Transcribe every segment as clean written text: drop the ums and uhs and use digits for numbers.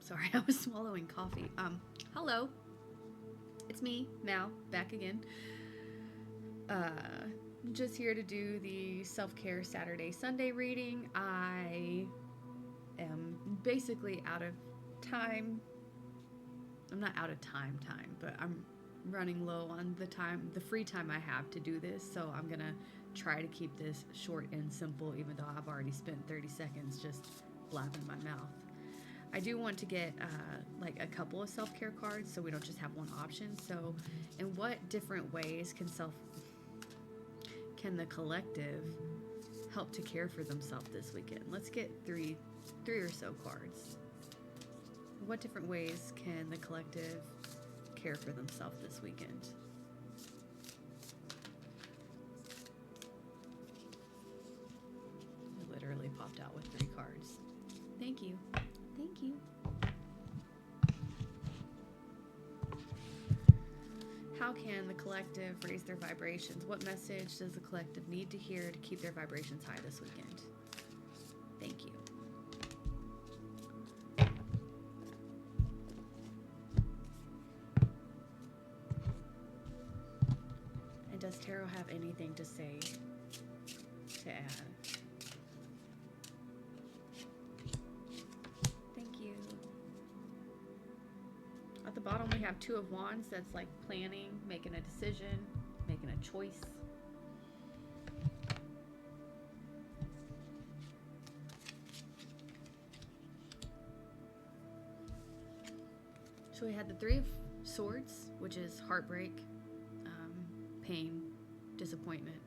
Sorry, I was swallowing coffee. Hello. It's me, Mal, back again. Uh, just here to do the self-care Saturday Sunday reading. I am basically out of time. I'm not out of time, but I'm running low on the free time I have to do this, so I'm gonna try to keep this short and simple, even though I've already spent 30 seconds just blabbing my mouth. I do want to get like a couple of self-care cards so we don't just have one option. So, in what different ways can the collective help to care for themselves this weekend? Let's get three or so cards. What different ways can the collective care for themselves this weekend? I literally popped out with 3 cards. Thank you. Thank you. How can the collective raise their vibrations? What message does the collective need to hear to keep their vibrations high this weekend? Thank you. And does Tarot have anything to say to add? Thank you. At the bottom we have 2 of Wands. That's like planning, making a decision, making a choice. So we had the 3 of Swords, which is heartbreak, pain, disappointment.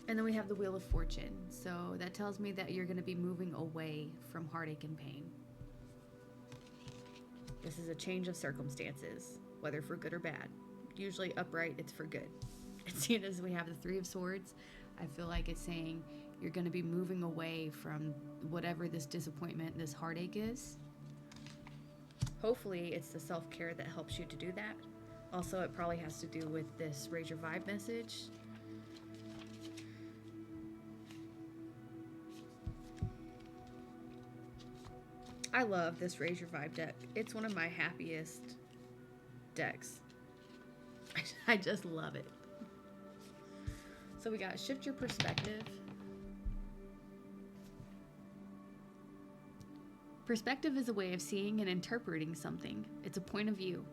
And then we have the Wheel of Fortune. So that tells me that you're going to be moving away from heartache and pain. This is a change of circumstances, whether for good or bad. Usually upright, it's for good. And seeing as we have the 3 of Swords, I feel like it's saying you're going to be moving away from whatever this disappointment, this heartache is. Hopefully it's the self-care that helps you to do that. Also, it probably has to do with this Raise Your Vibe message. I love this Raise Your Vibe deck. It's one of my happiest decks. I just love it. So we got Shift Your Perspective. Perspective is a way of seeing and interpreting something. It's a point of view.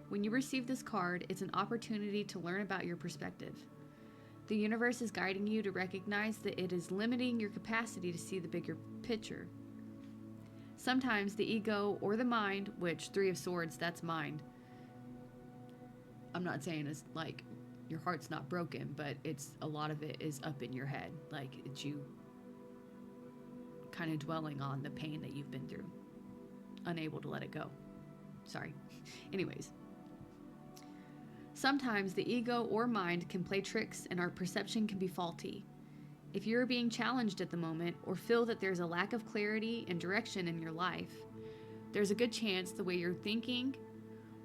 When you receive this card, it's an opportunity to learn about your perspective. The universe is guiding you to recognize that it is limiting your capacity to see the bigger picture. Sometimes the ego or the mind, which 3 of Swords, that's mind. I'm not saying it's like your heart's not broken, but it's a lot of it is up in your head. Like it's you kind of dwelling on the pain that you've been through, unable to let it go. Sorry. Anyways. Sometimes the ego or mind can play tricks and our perception can be faulty. If you're being challenged at the moment or feel that there's a lack of clarity and direction in your life, there's a good chance the way you're thinking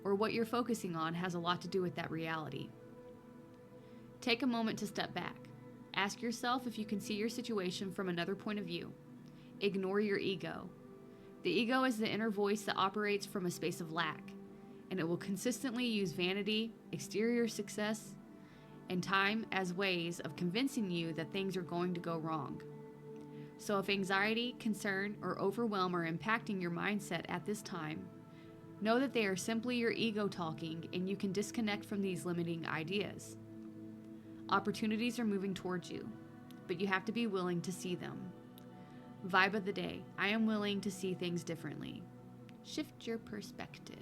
or what you're focusing on has a lot to do with that reality. Take a moment to step back. Ask yourself if you can see your situation from another point of view. Ignore your ego. The ego is the inner voice that operates from a space of lack, and it will consistently use vanity, exterior success, and time as ways of convincing you that things are going to go wrong. So if anxiety, concern, or overwhelm are impacting your mindset at this time, know that they are simply your ego talking and you can disconnect from these limiting ideas. Opportunities are moving towards you, but you have to be willing to see them. Vibe of the day: I am willing to see things differently. Shift your perspective.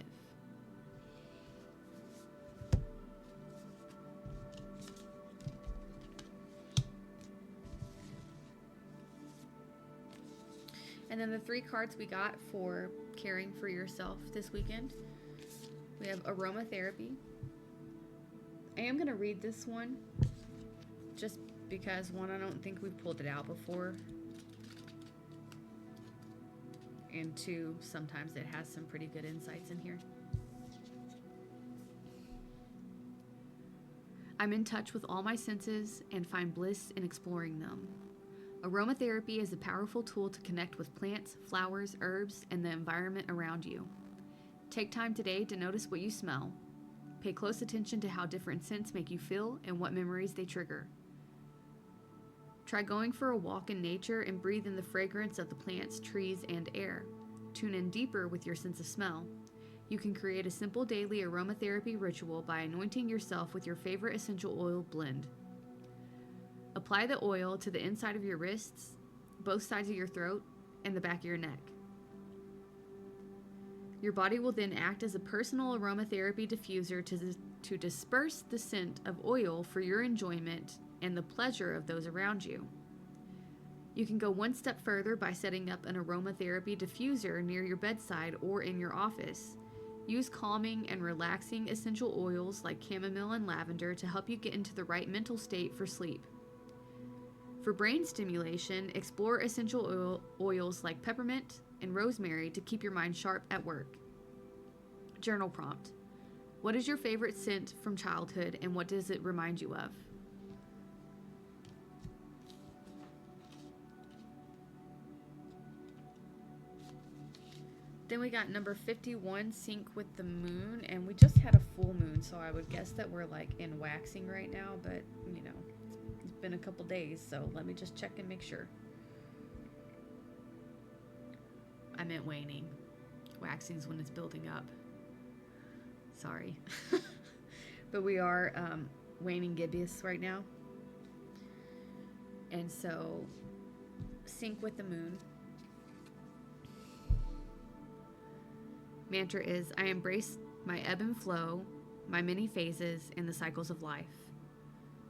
And then the 3 cards we got for caring for yourself this weekend. We have aromatherapy. I am going to read this one just because, one, I don't think we've pulled it out before. And 2, sometimes it has some pretty good insights in here. I'm in touch with all my senses and find bliss in exploring them. Aromatherapy is a powerful tool to connect with plants, flowers, herbs, and the environment around you. Take time today to notice what you smell. Pay close attention to how different scents make you feel and what memories they trigger. Try going for a walk in nature and breathe in the fragrance of the plants, trees, and air. Tune in deeper with your sense of smell. You can create a simple daily aromatherapy ritual by anointing yourself with your favorite essential oil blend. Apply the oil to the inside of your wrists, both sides of your throat, and the back of your neck. Your body will then act as a personal aromatherapy diffuser to disperse the scent of oil for your enjoyment and the pleasure of those around you. You can go one step further by setting up an aromatherapy diffuser near your bedside or in your office. Use calming and relaxing essential oils like chamomile and lavender to help you get into the right mental state for sleep. For brain stimulation, explore essential oils like peppermint and rosemary to keep your mind sharp at work. Journal prompt. What is your favorite scent from childhood and what does it remind you of? Then we got number 51, sync with the moon, and we just had a full moon, so I would guess that we're like in waxing right now, but you know, it's been a couple days, so let me just check and make sure. I meant waning. Waxing's when it's building up. Sorry. But we are waning gibbous right now. And so, sync with the moon. Mantra is, I embrace my ebb and flow, my many phases, and the cycles of life.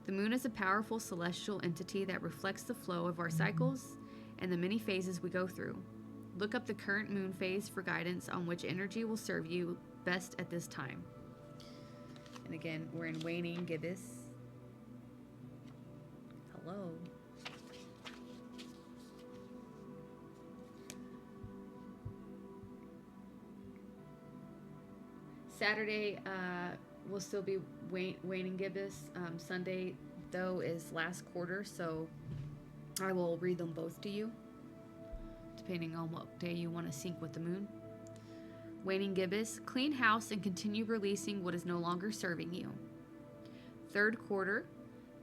The moon is a powerful celestial entity that reflects the flow of our cycles and the many phases we go through. Look up the current moon phase for guidance on which energy will serve you best at this time. And again, we're in waning gibbous. Hello. Saturday will still be waning gibbous. Sunday, though, is last quarter, so I will read them both to you, depending on what day you want to sync with the moon. Waning gibbous, clean house and continue releasing what is no longer serving you. Third quarter,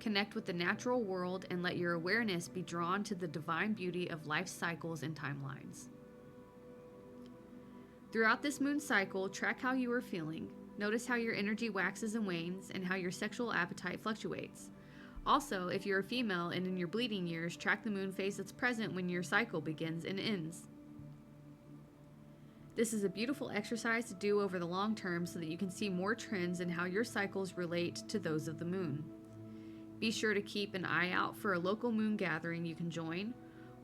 connect with the natural world and let your awareness be drawn to the divine beauty of life's cycles and timelines. Throughout this moon cycle, track how you are feeling. Notice how your energy waxes and wanes and how your sexual appetite fluctuates. Also, if you're a female and in your bleeding years, track the moon phase that's present when your cycle begins and ends. This is a beautiful exercise to do over the long term so that you can see more trends in how your cycles relate to those of the moon. Be sure to keep an eye out for a local moon gathering you can join,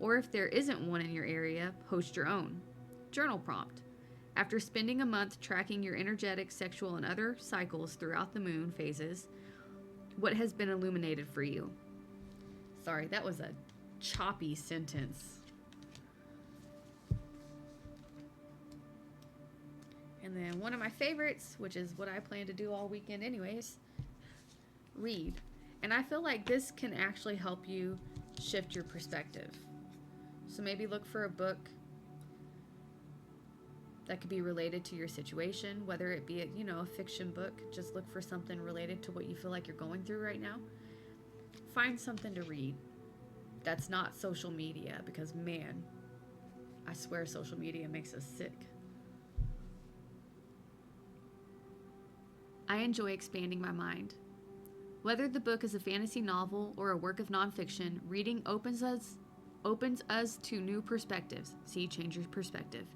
or if there isn't one in your area, host your own. Journal prompt. After spending a month tracking your energetic, sexual, and other cycles throughout the moon phases, what has been illuminated for you? Sorry, that was a choppy sentence. And then one of my favorites, which is what I plan to do all weekend anyways, read. And I feel like this can actually help you shift your perspective. So maybe look for a book that could be related to your situation, whether it be a fiction book. Just look for something related to what you feel like you're going through right now. Find something to read that's not social media, because man, I swear social media makes us sick. I enjoy expanding my mind. Whether the book is a fantasy novel or a work of nonfiction, reading opens us to new perspectives. See, change your perspective.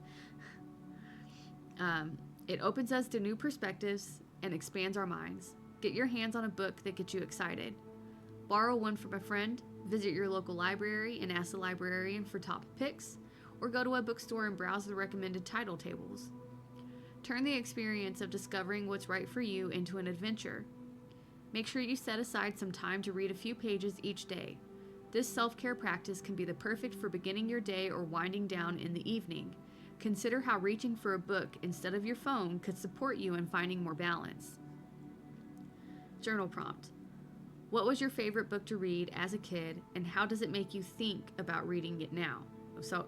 It opens us to new perspectives and expands our minds. Get your hands on a book that gets you excited. Borrow one from a friend, visit your local library and ask the librarian for top picks, or go to a bookstore and browse the recommended title tables. Turn the experience of discovering what's right for you into an adventure. Make sure you set aside some time to read a few pages each day. This self-care practice can be the perfect for beginning your day or winding down in the evening. Consider how reaching for a book instead of your phone could support you in finding more balance. Journal prompt. What was your favorite book to read as a kid, and how does it make you think about reading it now? So,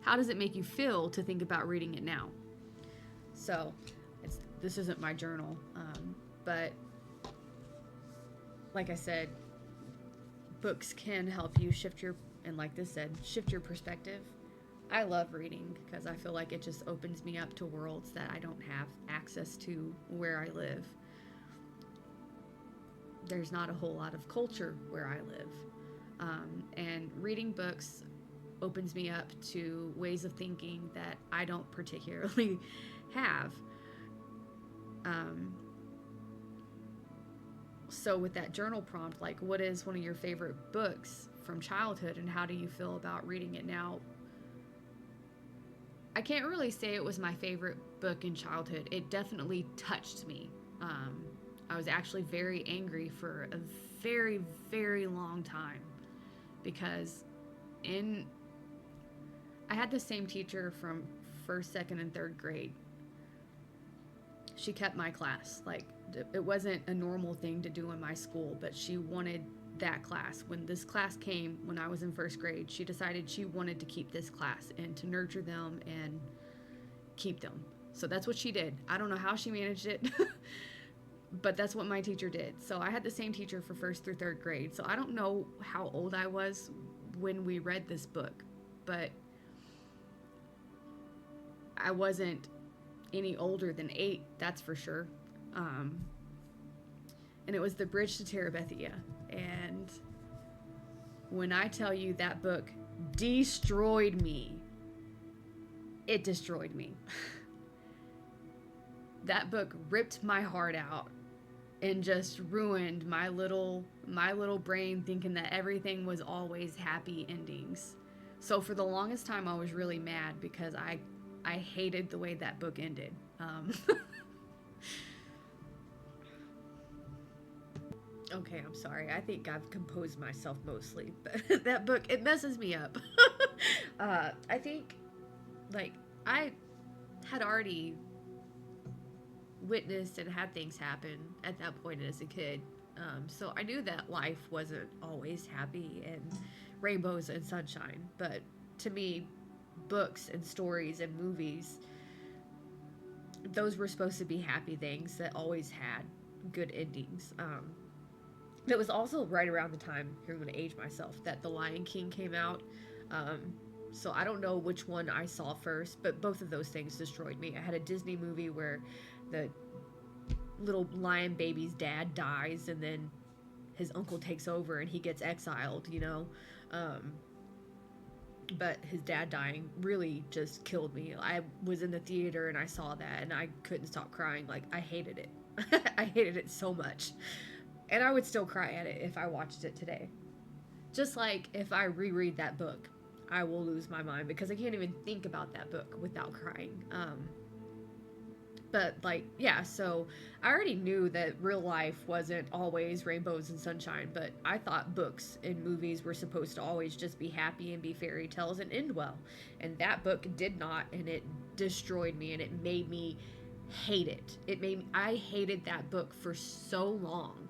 how does it make you feel to think about reading it now? So, this isn't my journal, but like I said, books can help you shift your, and like this said, shift your perspective. I love reading because I feel like it just opens me up to worlds that I don't have access to where I live. There's not a whole lot of culture where I live. And reading books opens me up to ways of thinking that I don't particularly have. So with that journal prompt, like, what is one of your favorite books from childhood, and how do you feel about reading it now? I can't really say it was my favorite book in childhood. It definitely touched me. I was actually very angry for a very, very long time because I had the same teacher from first, second, and third grade. She kept my class. Like, it wasn't a normal thing to do in my school, but she wanted that class. When this class came, when I was in first grade, she decided she wanted to keep this class and to nurture them and keep them. So that's what she did. I don't know how she managed it, but that's what my teacher did. So I had the same teacher for first through third grade. So I don't know how old I was when we read this book, but I wasn't any older than 8, that's for sure. And it was The Bridge to Terabithia. And when I tell you that book destroyed me, it destroyed me. That book ripped my heart out and just ruined my little brain thinking that everything was always happy endings. So for the longest time, I was really mad because I hated the way that book ended. Okay, I'm sorry. I think I've composed myself mostly, but that book, it messes me up. I think, like, I had already witnessed and had things happen at that point as a kid. So I knew that life wasn't always happy and rainbows and sunshine. But to me, books and stories and movies, those were supposed to be happy things that always had good endings. It was also right around the time, here I'm going to age myself, that The Lion King came out. So I don't know which one I saw first, but both of those things destroyed me. I had a Disney movie where the little lion baby's dad dies and then his uncle takes over and he gets exiled, you know. But his dad dying really just killed me. I was in the theater and I saw that and I couldn't stop crying. Like, I hated it. I hated it so much. And I would still cry at it if I watched it today. Just like if I reread that book, I will lose my mind because I can't even think about that book without crying. But, like, yeah, so I already knew that real life wasn't always rainbows and sunshine, but I thought books and movies were supposed to always just be happy and be fairy tales and end well. And that book did not, and it destroyed me, and it made me hate it. I hated that book for so long.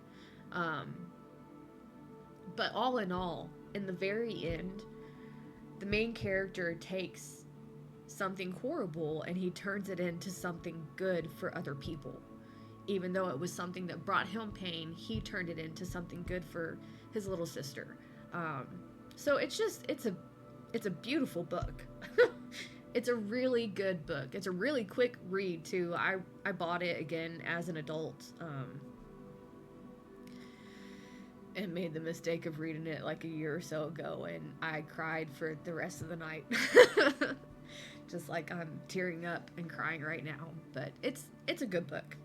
But all in all, in the very end, the main character takes something horrible and he turns it into something good for other people. Even though it was something that brought him pain, he turned it into something good for his little sister. So it's a beautiful book. It's a really good book. It's a really quick read too. I bought it again as an adult. And made the mistake of reading it like a year or so ago, and I cried for the rest of the night. Just like I'm tearing up and crying right now. But it's a good book.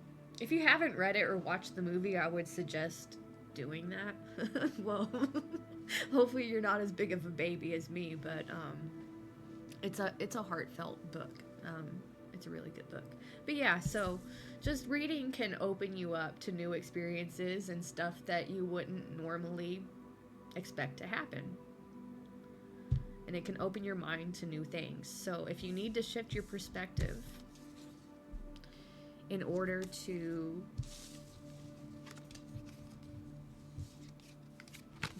If you haven't read it or watched the movie, I would suggest doing that. Well, hopefully you're not as big of a baby as me, but it's a heartfelt book. It's a really good book. But yeah, so just reading can open you up to new experiences and stuff that you wouldn't normally expect to happen. And it can open your mind to new things. So if you need to shift your perspective in order to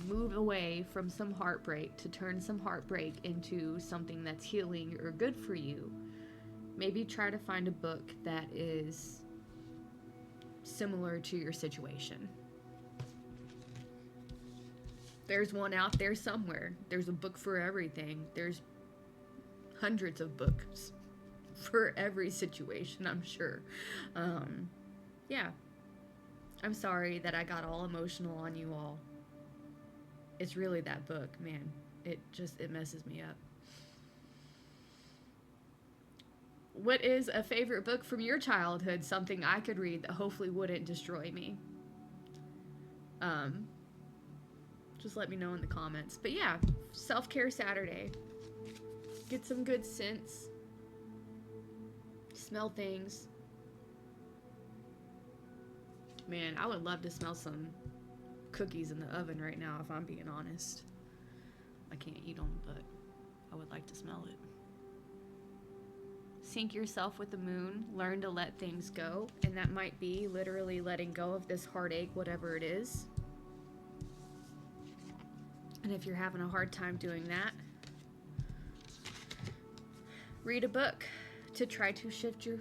move away from some heartbreak to turn some heartbreak into something that's healing or good for you, maybe try to find a book that is similar to your situation. There's one out there somewhere. There's a book for everything. There's hundreds of books for every situation, I'm sure. Yeah. I'm sorry that I got all emotional on you all. It's really that book, man. It messes me up. What is a favorite book from your childhood? Something I could read that hopefully wouldn't destroy me. Just let me know in the comments. But yeah, Self-Care Saturday. Get some good scents. Smell things. Man, I would love to smell some cookies in the oven right now, if I'm being honest. I can't eat them, but I would like to smell it. Sync yourself with the moon. Learn to let things go. And that might be literally letting go of this heartache, whatever it is. And if you're having a hard time doing that, read a book to try to shift your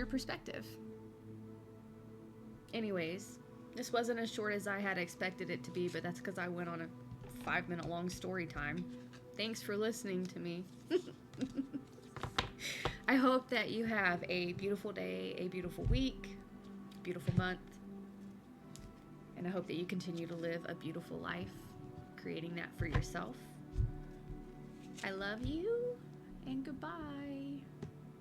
perspective. Anyways, this wasn't as short as I had expected it to be, but that's because I went on a 5-minute long story time. Thanks for listening to me. I hope that you have a beautiful day, a beautiful week, beautiful month, and I hope that you continue to live a beautiful life, creating that for yourself. I love you, and goodbye.